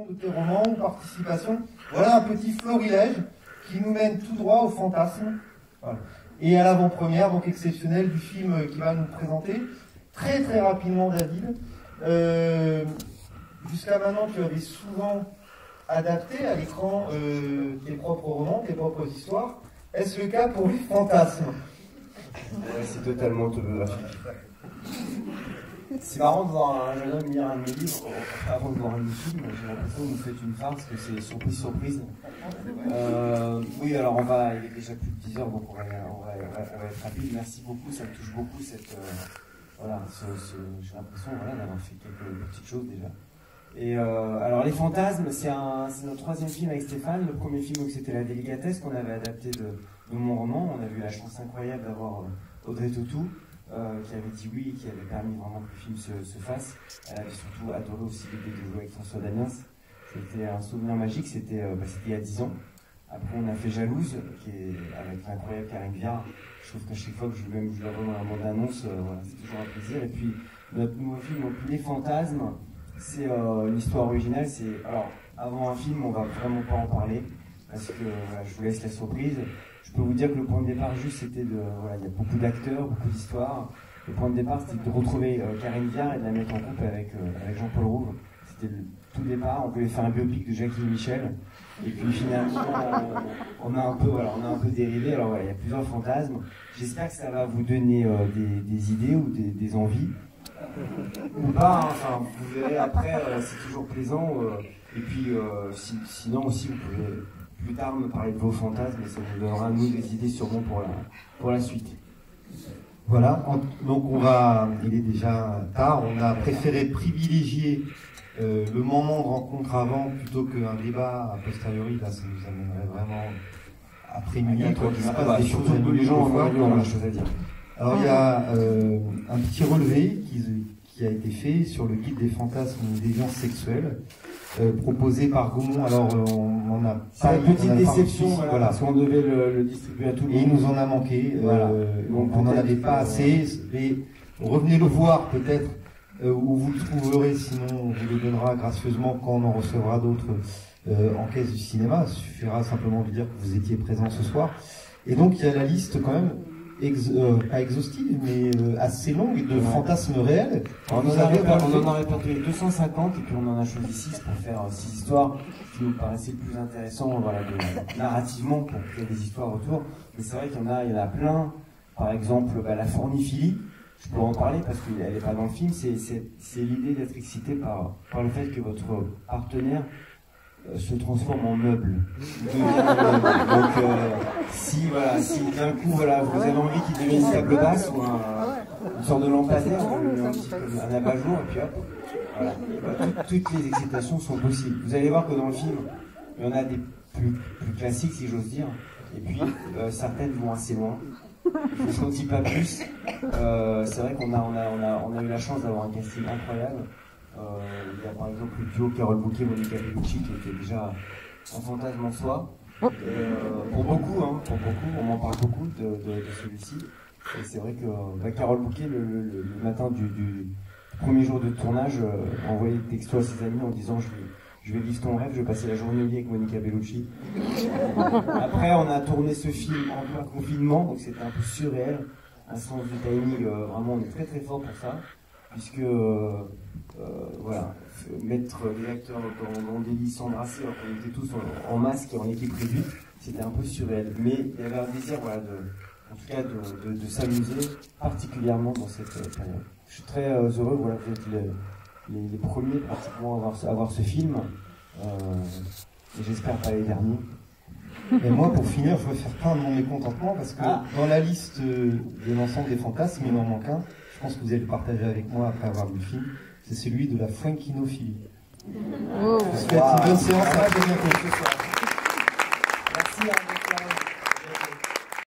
de tes romans ou participation. Voilà un petit florilège qui nous mène tout droit au fantasme. Voilà. Et à l'avant-première, donc exceptionnelle, du film qui va nous présenter. Très très rapidement, David. Jusqu'à maintenant, tu avais souvent adapté à l'écran tes propres romans, tes propres histoires. Est-ce le cas pour les fantasmes? Ouais, c'est totalement autobiographique. C'est marrant de voir un jeune homme lire un de mes livres avant de voir un de mes films. J'ai l'impression que vous faites une farce, que c'est surprise. Oui, alors il est déjà plus de 10 heures, donc on va être rapide. Merci beaucoup, ça me touche beaucoup cette. J'ai l'impression d'avoir fait quelques petites choses déjà. Et alors les fantasmes, c'est notre troisième film avec Stéphane. Le premier film, c'était La Délicatesse, qu'on avait adapté de mon roman. On a eu la chance incroyable d'avoir Audrey Tautou, qui avait dit oui et qui avait permis vraiment que le film se fasse. Elle avait surtout adoré aussi l'idée de jouer avec François Damiens. C'était un souvenir magique, c'était il y a 10 ans. Après on a fait Jalouse, qui est avec l'incroyable Karine Viard. Je trouve qu'à chaque fois que je la vois dans la bande-annonce, c'est toujours un plaisir. Et puis notre nouveau film, Les Fantasmes, c'est une histoire originale. Alors avant un film, on va vraiment pas en parler, parce que je vous laisse la surprise. Je peux vous dire que le point de départ, juste, c'était il y a beaucoup d'acteurs, beaucoup d'histoires. Le point de départ, c'était de retrouver Karine Viard et de la mettre en couple avec Jean-Paul Rouve. C'était le tout départ. On voulait faire un biopic de Jackie Michel. Et puis finalement, on a un peu dérivé. Alors il y a plusieurs fantasmes. J'espère que ça va vous donner des idées ou des envies. Ou pas, hein. Enfin, vous verrez après, c'est toujours plaisant. Et puis, sinon aussi, vous pouvez plus tard me parler de vos fantasmes et ça nous donnera, nous, des idées sûrement pour la suite. Voilà, donc il est déjà tard, on a préféré privilégier le moment de rencontre avant plutôt qu'un débat a posteriori. Là, ça nous amènerait vraiment après-midi, qu'il se passe des choses à les gens ont la chose à dire. Alors il y a un petit relevé qui a été fait sur le guide des fantasmes ou des violences sexuelles, proposé par Gaumont. Alors on en a pas une petite déception, voilà, parce qu'on devait le distribuer à tout le monde. Et il nous en a manqué, donc on n'en avait pas assez. Mais revenez le voir peut-être, où vous le trouverez, sinon on vous le donnera gracieusement quand on en recevra d'autres en caisse du cinéma. Il suffira simplement de dire que vous étiez présent ce soir. Et donc il y a la liste quand même, pas exhaustive, mais assez longue de fantasmes réels. On en a répertorié 250 et puis on en a choisi 6 pour faire 6 histoires qui nous paraissaient le plus intéressant, narrativement, pour créer des histoires autour. Mais c'est vrai qu'il y en a plein. Par exemple, la forniphilie. Je peux en parler parce qu'elle n'est pas dans le film. C'est l'idée d'être excité par le fait que votre partenaire se transforme en meuble. Donc, si d'un coup, vous avez envie qu'il devienne une table basse ou une sorte de lampadaire, un abat-jour, et puis hop, voilà. Toutes les excitations sont possibles. Vous allez voir que dans le film, il y en a des plus classiques, si j'ose dire, et puis certaines vont assez loin. Je ne vous en dis pas plus. C'est vrai qu'on a eu la chance d'avoir un casting incroyable. Il y a par exemple le duo Carole Bouquet, Monica Bellucci, qui était déjà un fantasme en soi. Pour beaucoup, on m'en parle beaucoup de celui-ci. Et c'est vrai que Carole Bouquet, le matin du premier jour de tournage, envoyait des textos à ses amis en disant je vais vivre ton rêve, je vais passer la journée au lit avec Monica Bellucci. Après, on a tourné ce film en plein confinement, donc c'était un peu surréel. Un sens du timing, vraiment, on est très très fort pour ça. Puisque mettre des acteurs dans des lits s'embrasser alors qu'on était tous en masque et en équipe réduite, c'était un peu surréel. Mais il y avait un désir de s'amuser, particulièrement dans cette période. Je suis très heureux, vous êtes les premiers pratiquement à voir ce film, et j'espère pas les derniers. Et moi, pour finir, je veux faire part de mon mécontentement parce que dans la liste de l'ensemble des fantasmes, il m'en manque un. Je pense que vous allez le partager avec moi après avoir vu le film. C'est celui de la fuinkinophilie. Je vous souhaite une bonne séance. À très bientôt. Merci à vous.